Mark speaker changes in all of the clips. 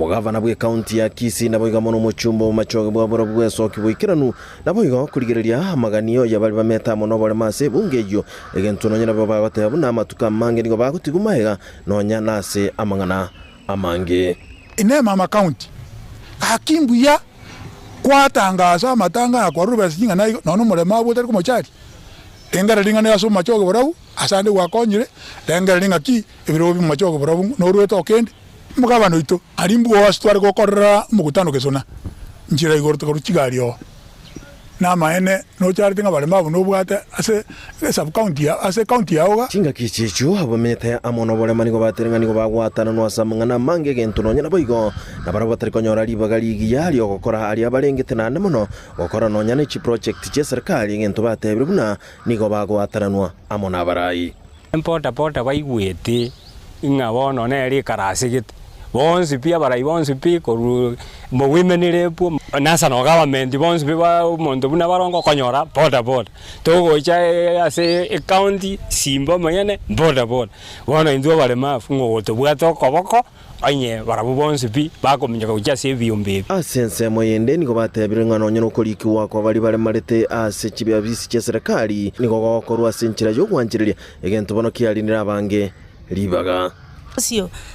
Speaker 1: omugavana bwe county ya Kisii nabo igamono muchumbo machoge bwa bwa soki bwikiranu nabo igo kurigereria amaganio yabali bameta mono bole mase bungejo egento nonya nabo bagote buna matuka mange nigo bagutigumaiga nonya nase amangana amange
Speaker 2: ine mama county akimbuya kwatangaza amatanga kwa ruba singa nayo nono mulema butari kumochari tengara linga ne aso machoge borabu asande wakonyire tengara linga ki ibiro bi machoge borabu no rueto kende mugabano ito arimbu wastware gokorra mugutano kesona njira igorto kuruchigario na maene no charti ngabale mabu no bwate ase sub county ase county yaoga
Speaker 1: chinga kichichu abamete amono bole manigo baterenga nigo bagwatana no asamangana mange gento nonya naboigo nabara batari konyora libagali yali okokora ali abalengete nane mono okora nonya ne chi project che serikali gento batebire buna nigo bagwatana no amona abarai
Speaker 3: pota baigwete ingabono ne ri karasigit bonsi pia barai bonsi pi koru mo women repo national government bonsi ba mondo buna barongo konyora pota togo cha ase county simba manyane pota bona indu bale mafungo goto bwato koboko anye barabu bonsi pi bakominja kuja se biombe
Speaker 1: asense moyende niko batebire ngano nyono koliki wako bali bale marete ase chibya bisi che serikali niko gokorwa senchira yo kwanjiriria egento bono kialinira abange libaga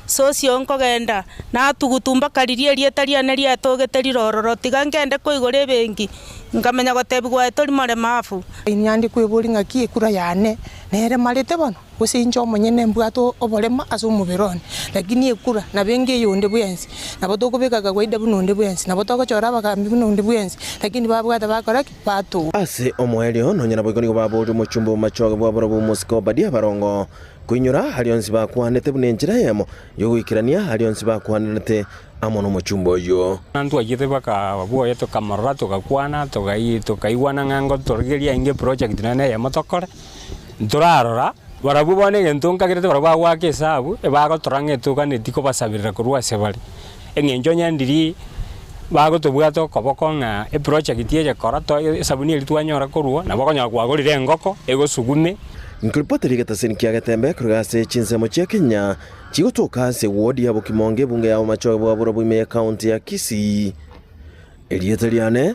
Speaker 4: socio nkogenda na tugutumba karirie rietaria ne rietogete rirororo tigangende kuigore bengi ngamenya gotebigwa etori mare mafu
Speaker 5: inyandi kwiburinga ki kura yane nere marete bono gusinjo monyene mbwato oborema asumuberone lakini ekura na bengi yonde bwensi nabo kubikaga gwaida bunonde bwensi nabo togochora bakambi bunonde bwensi lakini babwata bakora kipato
Speaker 1: ase omwelio nonya nabo igoni babori muchumbo machoge bwaboro bumusko badia barongo kuinyura halionsi bakwanete bunenjira yemo yogwikirania halionsi bakwanete amono muchumbo yo
Speaker 3: nantu agite baka babo yeto kamarra tokakwana tokaiwana ngango torgeria inge project nane yamotokore nturarora barabu bone gentonka kirete barabu wake sabu ebago torange tukane tiko basabirira kurwa sebali engenjo nyandiri bago tobwato kobokonga e project yeje korato sabuni litwanyora kurwa nabokonya kwagorire ngoko ego sugume
Speaker 1: Nkilipoteri getaseni kia Getembe kurugase Chinsa mochia Kenya chigotoka se wodi ya Bokimonge bunge ya machoge bwa borobu ime county ya Kisii Elieteliane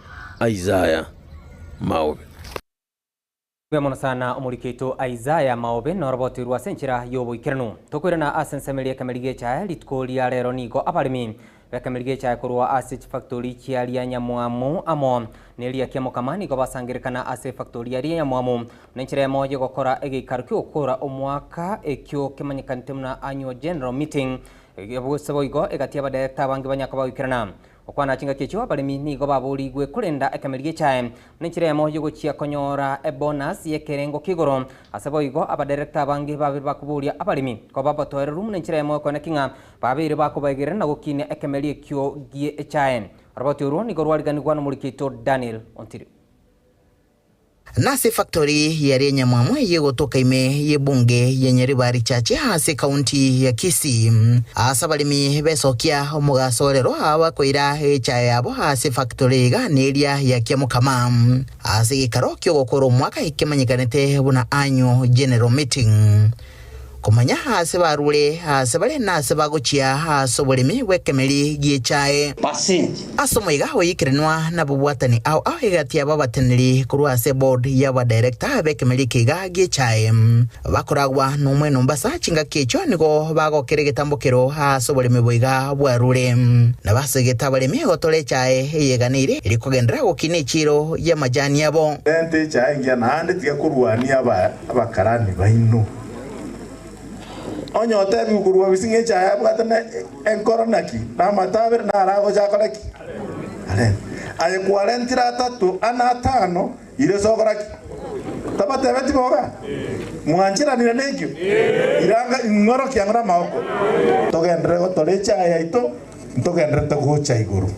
Speaker 1: Isaiah Maobe
Speaker 6: Bemona sana omurikeito Isaiah Maobe no roboti rwa senchira yobo ikiranu tokwirana asensemelie kamelige cha litkolia rero nigo abalimi bakamelige cha kurwa ase factory chialia nyamwamu amo nelia kiamo kamani go basangirikana ase factory ya nyamwamu nenchire moje gokora egikaruki okora omwaka ekyo kemanyikantemna annual general meeting yabusabo igo egatia badirector bangi banyaka bawikirana okwana chinga kicho abalimi nigo babuligwe kurenda ekamelige chae nenchire moje gochia konyora e bonus yekerengo kigoro asabo igo abadirector bangi babiri bakuburia abalimi ko babatore room nenchire mo kona kinga babiri bakubagire na gokine ekamelige kyo gie chae roboti uru nigo rwarigani gwana murikito Daniel Ontiri
Speaker 7: Nase factory ya Nyamwamu yegotoka ime yebunge yenye ribari chache hase county ya Kisii asabalimi besokia omugasorero abakoira echa yabo hase factory ga neria ya Kiamukama ase gikaro kyo gokoro mwaka ikimanyikanete buna annual general meeting komanya hase barule hase bale nase bagochia hase bolimi wekemeli giechae asomoiga hoyikirenwa na bubwatani au egatia babateneri kurwa se board ya ba director bekemeli kiga giechae bakoragwa numwe nombasa chinga kicho nigo bagokere gitambukiro hase bolimi boiga bwarule na basegeta balimi gotole chae yeganire ilikogendera gokinichiro ya majani yabo
Speaker 8: ente chae ngia na ande tia kurwania abakarani baino onyo tebi kurwa bisinge chaya bwatana enkoronaki na mataber na rago jakolaki ale 43 ana tano ile sokoraki tabate beti boga mwanjira ni negyo iranga ngoro kiangara maoko togendre gotole chaya ito togendre to gocha iguru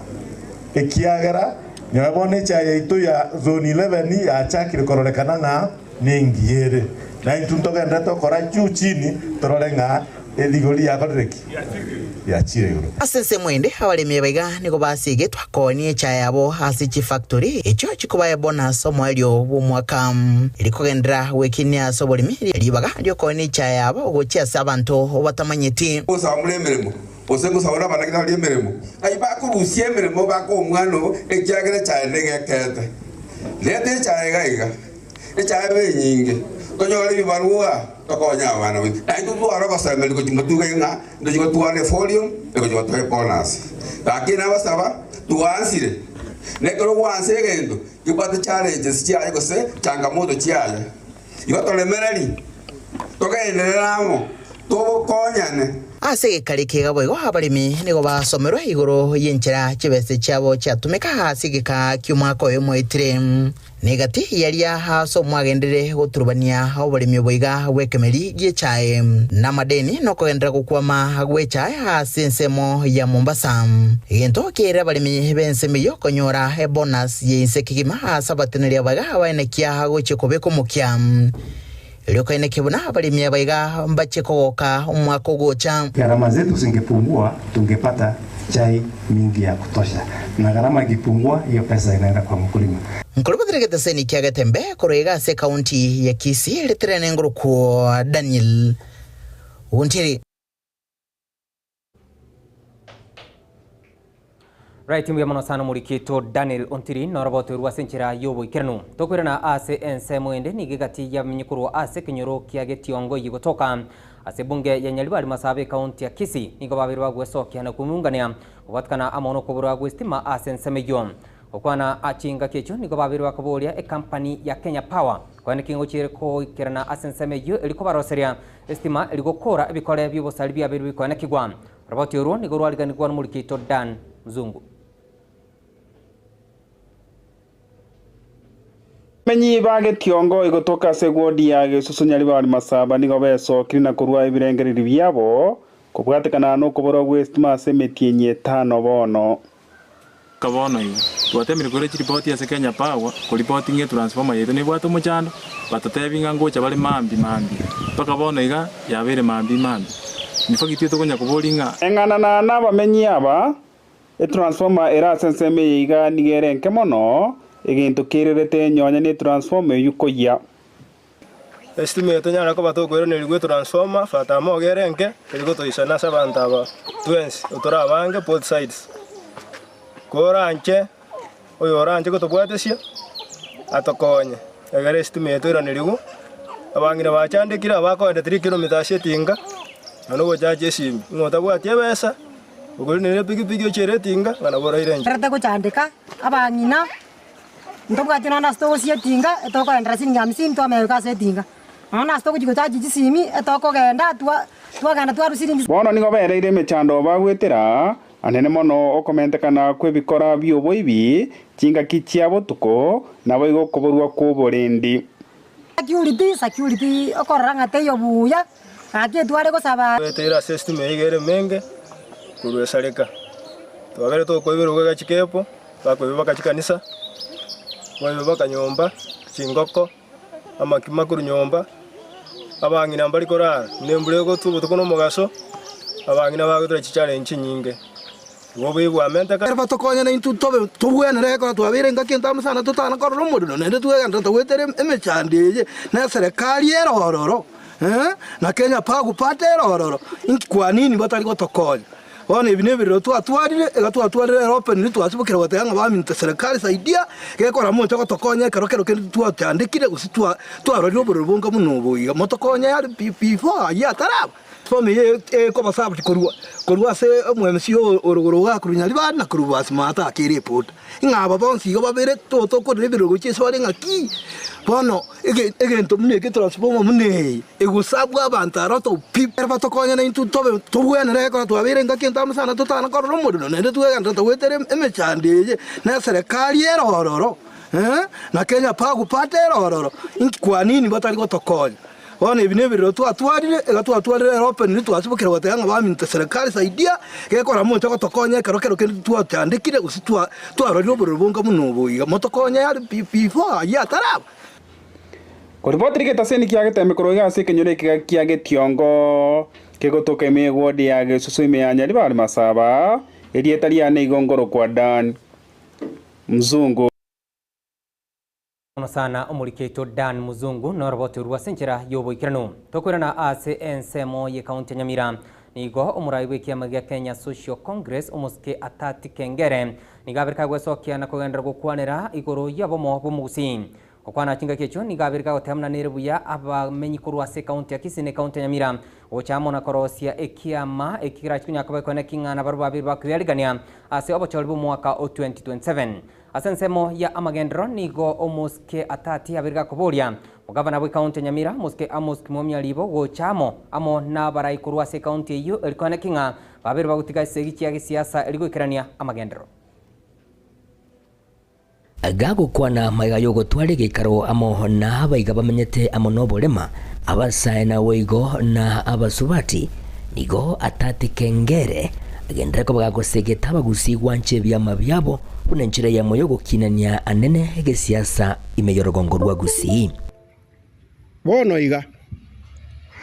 Speaker 8: ekiagera nyabone chaya ito ya zone 11 ya chakire kororekana na ningiere na intuntogendre to kora juu chini tororenga edigoli yakoreki ya chire yuro
Speaker 7: asense mwende abalimi baiga nigo basigetwa koni echa yabo hasi chi factory echo chikuba ya bonus omwalio bumwaka ilikogendera wekini asobolimi libaga lyo koni echa yabo gochia sabanto obatamanyeti
Speaker 9: osamule meremo Osengo saura bana kita lie meremo. Ai ba ku usie meremo ba ko mwano ekiagere chaende gekete. Lete chaega. Echae be nyinge. Konyo le bibarua tokonya bana wi. Ai tu ara basa mel ko timatu nga ndo ko tuane folium e ko to bonus. Lakini abasaba tuansire. Nekero wanse gendo. Yubate challenges chia ko se changamoto chia. Yo tolemerali. Tokenderamo. To konyane.
Speaker 7: Ase gikari kiga boigo abarimi nigo basomerwa iguru y'enchera chibese cyabo cyatumika hasi gika cy'umwaka w'umwitire negati yaria haso mwagendere guturubania abarimi boiga wekemeri gichae na madeni no kugendera gukwama gwechae hasi nsemo ya Mombasa gento kera abarimi bensemiyo konyora bonus y'insekigima hasabateneria baga abanekia gochikobe kumukya Lioka inekibuna abarimi abaiga mbachekoka umwaka ugocha.
Speaker 10: Gharama zetu zingepungua tungepata chai mingi ya kutosha. Na gharama ikipungua hiyo pesa inaenda kwa mkulima.
Speaker 7: Mkulima dirigeta seni kia Getembe kurega se kaunti ya Kisii litrene nguruku Daniel Untiri.
Speaker 6: Right, timu ya monosano murikito Daniel Ontiri na roboto ruwa senchira yobo ikiranu. Tokwirana ase ensemo ende nigigati ya mnyukuru ase kinyoro kia Ekeonga yigotoka. Ase bunge ya Nyalibari masabe kaunti ya Kisii nigo babirwa gwesokia na kumungania ubatkana amono kubura gwestima ase ensemeyo. Okwana achinga kecho nigo babirwa kubolia company ya Kenya Power. Kwane kingo chireko ikirana ase ensemeyo eliko baroseria estima eligokora ebikole by'obosali bya biru kwane kigwa. Roboto ruwa nigo rwaliganirwa n'umurikito Dan Mzungu.
Speaker 11: Menyi ba Ekeonga igotoka segodi ya Gesusu Nyalibari masaba nigo besokiri na kurwa ibirengereri byabo kubwatekana no kuboro West Masemeti Inye 5 bono
Speaker 12: kabono iyo twatemire kure report ya Kenya Power ko reporting ya transformer yetu ni bwato muchando batatebinga ngocha bali mambi paka bono iga yabere mambi nifagitwe to konya kubolinga
Speaker 11: engana na nabamenyi aba transformer era senseme iga nigere nkemono egintu kirerete nyonya ni transformer yukoya
Speaker 13: estimate nyara ko batokero ni ligwe transformer fata mo gerenke ligo to isana sabanta ba twins utora bange both sides koranche oyo oranche ko to bwatesia atokonye egere estimate ira ni ligo abangire bachandikira bakoende 3 km shetinga nano bojaje simi ngota bwatie besa uguri ni pigi ocheretinga bana bora irenje
Speaker 14: rata ko chandika abangina ndobwa tinona sto shetinga etoko endra sin nyamsim to ameka shetinga ona sto ko jigotaji simi etoko genda twa gana twa rusiri
Speaker 11: bono nigo bereire mechando bagwetera anene mono okomentekana kwebikora byoboibi chinga kichiabo tuko nabo igokoborwa kuborendi
Speaker 14: security okoranga teyo buya ake tware ko saba
Speaker 13: tera system igere menge kurwesaleka twagere to koibero ga chikepo bakoiba ka chikanisa bayo bakanyomba chingoko amakimakuru nyomba abangina mbali korara nembule ko tubo tukono mugaso abangina bagotra challenge nyinge wobe bwamenta ka
Speaker 15: batokonya na intu tobe tubwene reko twabire ngakenta musana tutana ko romudo nende tweganda twetere emechandije na serikali erororo na Kenya Power kupata erororo kwa nini batari gotokonya Wana ibinebiro twatwarire open ni twasibukira batanga baminta serikali saidia gekora mu cyo tokonya karokero kendi twatandikire gusitwa twarori oburubunga munubuiga motokonya yari P4 ya taraba fomi ko basabu korwa se omwemsi oruguru wa kurunya libana kurubasi mata akireport ingaba bonsi go babere to ko rebiro guchiso ari ngaki bono egento mune ke transforma mune egusabwa abantaro to piper batokonya na intu tobe tubwene reko twabire ngakenta musana tutana ko romudo nende tweganda twetere emechandije na serikali erororo na Kenya Power kupata erororo kwa nini batari gotokonya Wana ibinebiro twatwarire open ni twasibukira batanga baminta serikali saidia gekora mu cyo tokonya karokero kendi twatandikire gusitwa twarori oburubunga munubuiga motokonya yari P4 ya taraba
Speaker 11: Koribotri ketaseni kia Getembe koroga se kenyore kia Ekeonga kegotoka ime wodi ya Gesusu ime ya Nyalibari masaba erietari ane igongoro kwa Dan Mzungu
Speaker 6: Sana omuriketo Dan Muzungu na roboto ruwa senchira yobo ikirano tokwirana ase ensemo ye kaunti Nyamira nigo umurai w'ikiama gĩa Kenya Social Congress umuske atati kengere nigabirika gwecokia na kugendera gukwanira iguru ya bomo bomugusi okwana chinga kecho nigabirika gotemna nere buya abamenyi kurwase county ya Kisii ne county ya Nyamira ochamo na korosia ekiama ekira chunya kabekone kingana baru babiri bakwirigania ase obochori mwaka o 2027 asensemo ya amagendro nigo omuske atati abirika kuboria mugavana bwa county ya Nyamira muske amuske momyalibo gochamo amo na barai kurwase county iyo elikone kinga babiri bagutiga segiki ya siasa eligwikirania amagendro
Speaker 16: agago kwana maigayo gotware gikaro amo na abaiga bamenyete amo noborema abasaena weigo na abasubati nigo atati kengere agendera ko bagagosegeta bagusigwa nche byama byabo unenchira ya moyo gokinania anene egesiasa imeyorogongorwa gusi
Speaker 17: bono iga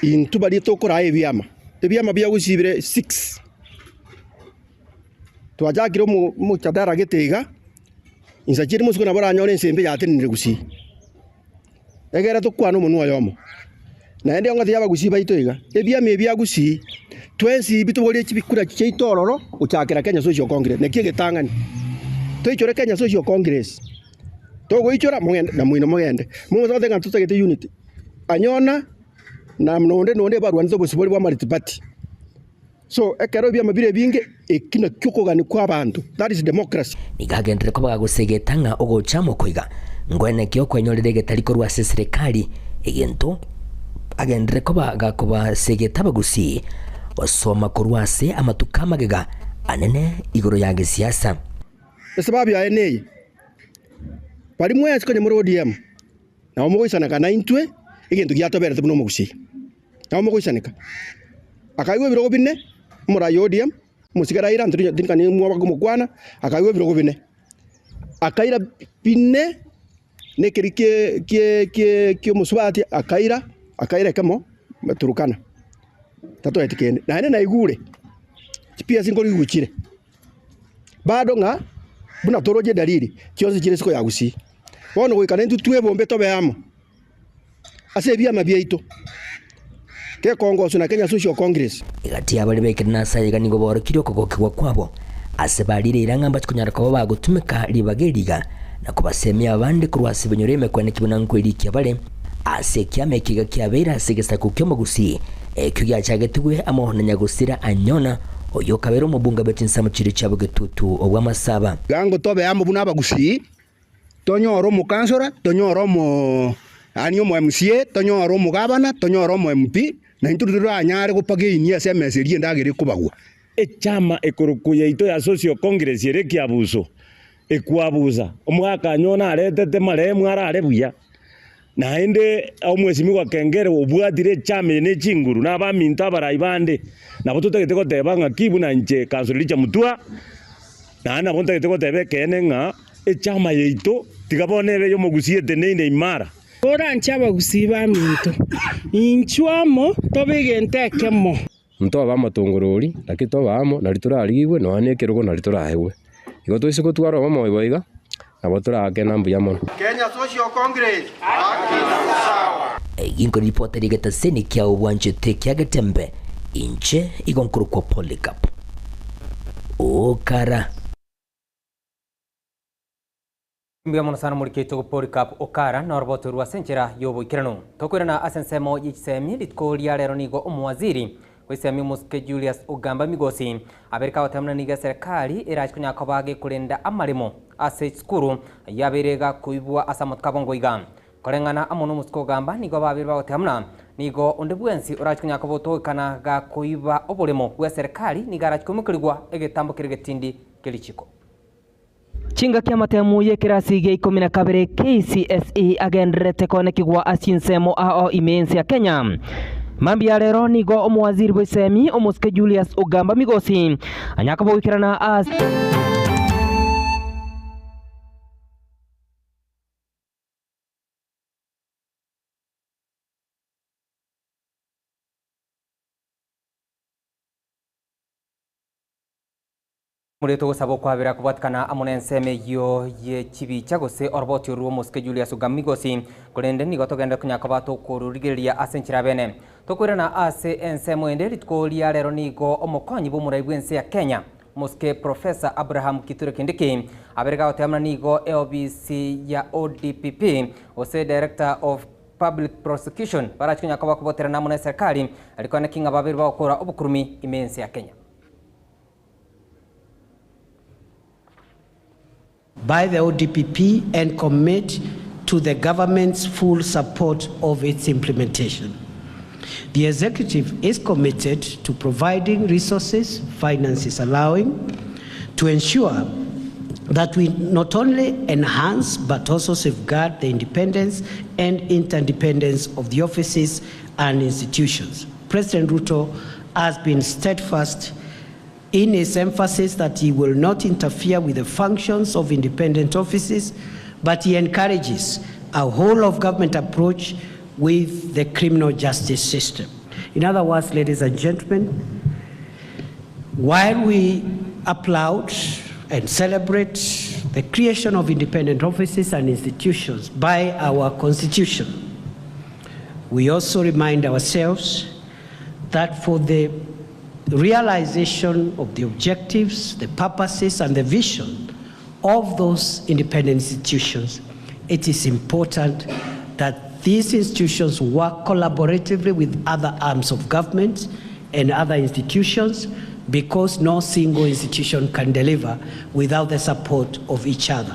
Speaker 17: intu bari tokora ebyama bya gusibire 6 twajakiro mu chadara getega insachiri musuko nabora nyore nsembe yatinire gusi egera tukwana umuntu wayomo na ende ngati yaba gusi baitoiga ebya gusi twensi bitubori kibikura cyeitororo uchakira Kenya Social Congress ne kigetangani toichore Kenya Social Congress togo ichora mugende na mwino mugende muzote nga tutagete unity anyona na nonde barwanzo busibori bwa multi party so ekero bya mabire binge ekina kyukogani kwa abantu that is democracy
Speaker 16: nigagendere ko bagagosegetanga ogochamo koiga ngwene kyo kwenyorere getariko rwa serikali egento agendere ko bagakoba segeta bagusi osoma kurwase amatukama gega anene igoro ya gisiasa
Speaker 17: sababu ya eneye bari mwese kwenye ODM na omugoisana kana intwe egento gyatobere tubuno mugusi na omugoisanika akaiwe biro bine mura ODM musigara ira ndinkani mwa kumukwana akaiwe biro bine akaira bine nekirike ke musubati akaira kamo turukana tato etikene na ene na igure pia singoli guchire bado nga buna toroje dalili kyose kire siko yagusi bono goikana ntu tuwe bombe tobe amo ase bya mabyeito ke Kongo na Kenya Social Congress
Speaker 16: igati abali bekirina sayiga nigo borokiryo kogokirwa kwabo ase balire irangamba kunyara ko bagutumika libageriga na kubasemia abandi kurwasi benyoreme kwene kibona nkwirikia bale ase kiamekiga kiabera sigesa kukyomo gusi ekyo cyagetigwe amohona nyagusira anyona oyo kabero mubunga betinsa mu kiri cyabo getutu obwamasaba
Speaker 17: gango tobe amo buna bagusi tonyoro mu kansora tonyoro mu anyo mu MCA tonyoro mu gavana tonyoro mu MP na intuduru anyare gupage inia semeserie ndagere kubagwa
Speaker 18: echama ekorukuye ito ya Social Congress yere kiabuso ekwabuza omwaka anyona aretete maremwe arare buya na ende omwesimi gwa kengere obwatire chame ne chinguru na baminta baraibande na botutegete gotebanga kibu na nche kansoliricha mutua na ana botutegete gotebe kenenga echama yeito tigabonebe yo mugusiete neine imara
Speaker 19: ora nchaba gusiba minto inchwamo tobigentekemo
Speaker 20: nto ba matungururi lakito bamo na liturarigwe no anekerugo na liturahegwe igo twise gutwara bamo iboiga abo turake nambu ya mono
Speaker 17: Kenya Social Congress sawa
Speaker 16: inko reporter igeta seni kya ubwanje tekya Getembe inche igonkuru kwa polycap okara
Speaker 6: Mbia mono sana muliketo polycap okara na roboto rwa senchera yobo ikirano tokwirana asensemo yichisemi litkolia lero nigo omwaziri Wesemi muske Julius Ogamba Migosi abereka watamna niga serikali irachikunya kabage kulenda amarimo ase skuru yabirega kuibwa asamot kabongo iga korengana amono musko Ogamba nigo babirwa watamna nigo ondebwensi urachikunya kaboto kana ga kuiba obolemo bwa serikali niga arachikumukirwa egetambo kirgetindi kelichiko
Speaker 21: Chinga kia matemu ye kirasi ge 12 KCSE agendrete kone kigwa asinsemo ao imensi ya Kenya Mambi ya lero nigo omwaziri bwesemi omuske Julius Ogamba Migosi anyaka bwikirana as
Speaker 6: Mureto gusabo kwabira kubatkana amunenseme yo ye chibicha gose orboti ruo moske Julius Ugamigosi kurende ni gotogenda kunyakobato kururigeria asenchira bene tokwirana ase ensemo ende litkolia lero nigo omokonyi bomuraibwense ya Kenya moske Professor Abraham Kithure Kindiki aberega otemna nigo EOBC ya ODPP ose Director of Public Prosecution para kunyakoba kubotera namune serikali alikuwa na kinga babiri bakora obukurumi imense ya Kenya
Speaker 2: by the ODPP and commit to the government's full support of its implementation. The executive is committed to providing resources, finances allowing, to ensure that we not only enhance but also safeguard the independence and interdependence of the offices and institutions. President Ruto has been steadfast in his emphasis that he will not interfere with the functions of independent offices, but he encourages a whole-of-government approach with the criminal justice system. In other words, ladies and gentlemen, while we applaud and celebrate the creation of independent offices and institutions by our Constitution, we also remind ourselves that for the realization of the objectives, the purposes, and the vision of those independent institutions, it is important that these institutions work collaboratively with other arms of government and other institutions, because no single institution can deliver without the support of each other.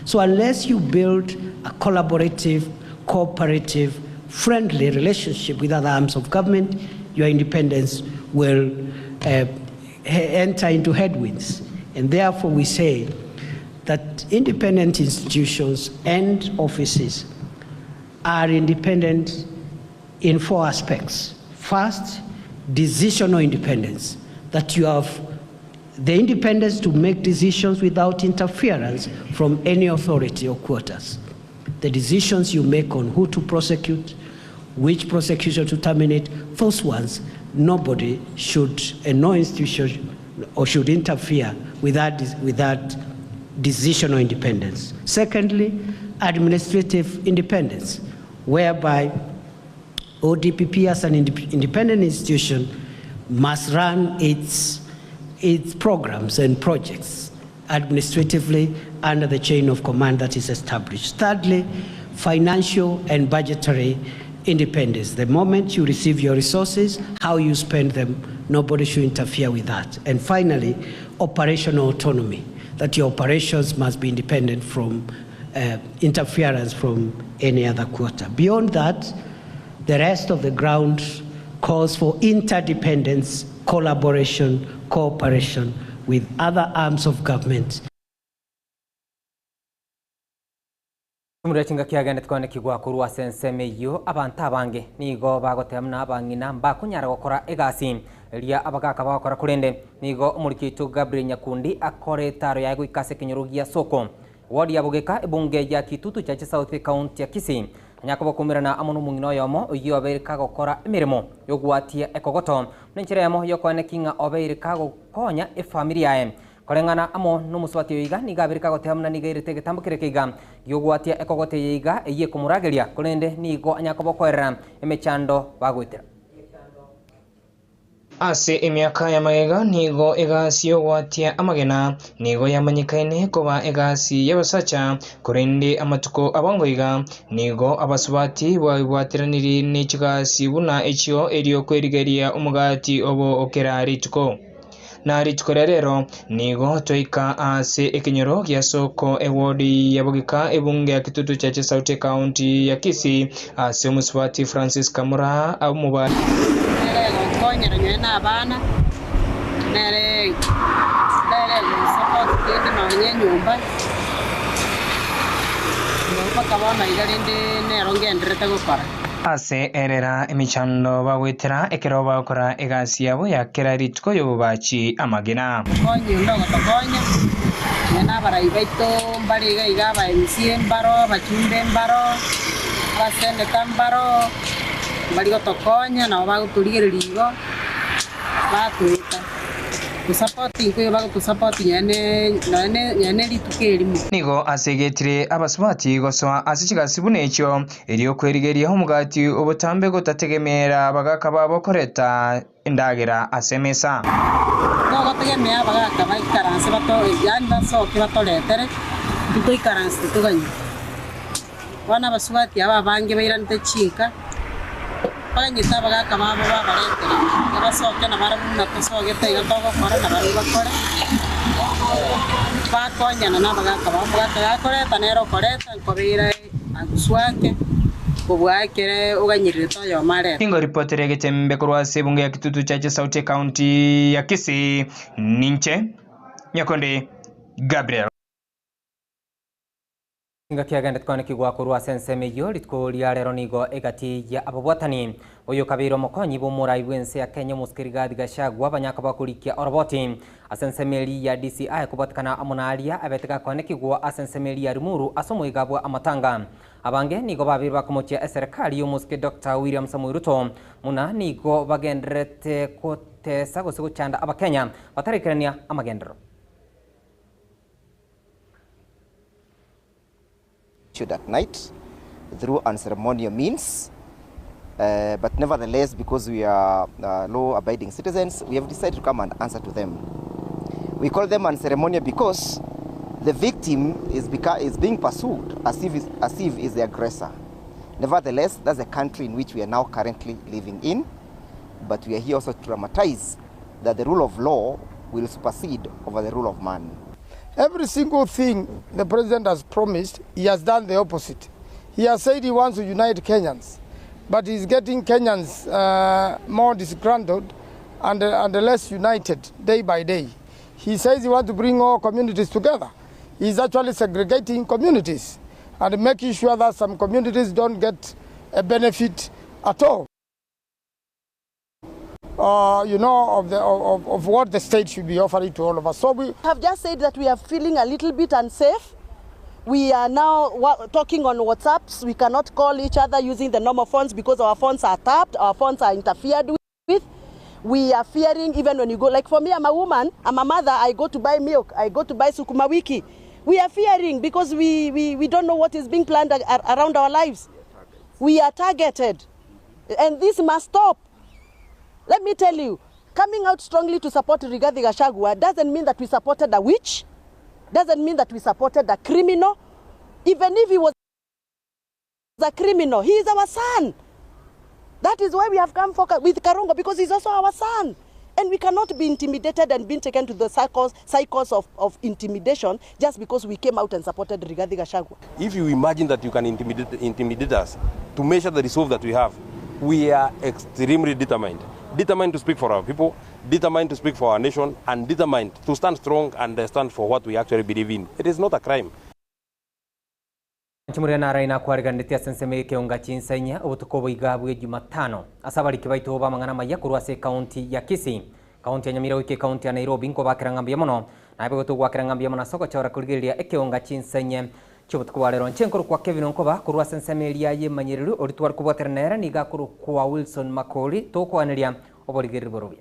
Speaker 2: So unless you build a collaborative, cooperative, friendly relationship with other arms of government, your independence will enter into headwinds. And therefore we say that independent institutions and offices are independent in 4 aspects. First, decisional independence, that you have the independence to make decisions without interference from any authority or quarters. The decisions you make on who to prosecute, which prosecution to terminate, those ones, nobody should, and no institution or should interfere with that decisional independence. Secondly, administrative independence, whereby ODPP as an independent institution must run its programs and projects administratively under the chain of command that is established. Thirdly, financial and budgetary independence. The moment you receive your resources, how you spend them, nobody should interfere with that. And finally, operational autonomy, that your operations must be independent from interference from any other quarter. Beyond that, the rest of the ground calls for interdependence, collaboration, cooperation with other arms of government.
Speaker 6: Murachinga kiagende tukone kigwa kurwa senseme yo abantu abange nigo bagotemna abangina bakunyara gukora egasi ria abagaka bakora kurende nigo umurikitu Gabriel Nyakundi akore taro yago ikase kinyorugia soko wadi yabugeka ebunge ya kitutu cha South County ya Kisii nyakobo kumirana amono mungino yomo yo aberika gukora emirimo yo gwatia ekogoto nenchiremo yo kone kinga oberika gukonya efamilia korengana amo numuswati yiga nigabirika gotemna nigairite getambukire kiga yogwatia ekogote yiga eye kumurageria kurende nigo anyakobo korera emechando bagwitira
Speaker 22: ase emyaka ya magega nigo egasi yogwatia amagena nigo yamanyikaine kuba egasi yabasacha kurende amatuko abangoiga nigo abasubati bagwatiraniri n'ikigasi buna ekyo eriyo kwerigeria umugati obo okerari tuko nari tukore rero nigo toika ase ekinyoro ya soko ewodi yabugika ebunge ya kitutu cha South County ya Kisii ase umuswati Francis Kamura amubari
Speaker 23: konyera nyena abana nere support kende na nyumba no pakabana igalinde nero ngendrete gukora
Speaker 22: ase erera emichando bagwitira ekero bakora egasi yabo yakera ritko yobachi amagena
Speaker 23: konyi ndogo tokonya nyena baraibaito mbariga igaba MC mbaro bachumbe mbaro basende tambaro bari gotokonya na baguturigererigo batuita kusapoti ko bago kusapoti nyane litukeli
Speaker 22: nigo asegetire abasubati goswa asichiga sibune ekyo eriyo kwerigeria umugati obutambe gotategemera bagaka babo koreta indagera asemesa
Speaker 23: no gotegemera bagaka baikaranse bato yani basoke batoletere tuko ikaranse tuganye wana basubati aba bange bairante chika baganyita bagaka babo babaletera abasoke na barabuna tosoge tega togo kora na bari bakore bakonyana na bagaka babo gakoreta nero koreta nkobira aguswake kubwakere uganyirire toyo mare
Speaker 22: ingo reporter Getembe kurwa sebunge ya kitutu cha Sauti County ya Kisii Ninche Nyakonde Gabriel
Speaker 6: ngakiagenda tukone kigwa kurwa senseme yo litko liarero nigo egati ya ababwatani oyo kabiro mokonyi bomurai bwense ya Kenya muskirigadi gashagwa banyaka bakurikia oroboti asensemeli ya DCI kubatakana amonalia abetega kone kigwa asensemeli ya Rimuru asomoigabwa amatanga abange nigo babiri bakomochia serikali yo muske Dr. William Samoei Ruto muna nigo bagendrete kotesa gosigo chanda abakenya batarikirania amagendero
Speaker 3: at night through unceremonial means, but nevertheless, because we are law-abiding citizens, we have decided to come and answer to them. We call them unceremonial because the victim is being pursued as if is the aggressor. Nevertheless, that's the country in which we are now currently living in, but we are here also to dramatize that the rule of law will supersede over the rule of man.
Speaker 4: Every single thing the president has promised, he has done the opposite. He has said he wants to unite Kenyans, but he's getting Kenyans more disgruntled and less united day by day. He says he wants to bring all communities together. He's actually segregating communities and making sure that some communities don't get a benefit at all. Of what the state should be offering to all of us. So we
Speaker 5: have just said that we are feeling a little bit unsafe. We are now talking on WhatsApps. We cannot call each other using the normal phones because our phones are tapped, our phones are interfered with. We are fearing even when you go, like for me, I'm a woman, I'm a mother, I go to buy milk, I go to buy sukuma wiki. We are fearing because we don't know what is being planned around our lives. We are targeted. And this must stop. Let me tell you, coming out strongly to support Rigathi Gachagua doesn't mean that we supported a witch, doesn't mean that we supported a criminal. Even if he was a criminal, he is our son. That is why we have come with Karongo, because he's also our son. And we cannot be intimidated and being taken to the cycles of intimidation just because we came out and supported Rigathi Gachagua.
Speaker 24: If you imagine that you can intimidate us to measure the resolve that we have, we are extremely determined to speak for our people, determined to speak for our nation, and determined to stand strong and stand for what we actually believe in. It is not a crime.
Speaker 6: Chimurena raina kwariganitia senseme Ekeonga Chinsa Inye obutuko bwigabwe Jumatano asabali kibaito bamangana maya kurwase county ya Kisii county ya Nyamira wiki county ya Nairobi ngo bakirangambia muno na ibe gotu gwakirangambia muno soko chora kurigiria Ekeonga Chinsa Inye chibutuko walero nchenkuru kwa Kevin Nkoba kurwa senseme ya yemanyiriru oritwar kubwaterera niga kuru kwa Wilson Makoli to kwaniria oborigeriboroya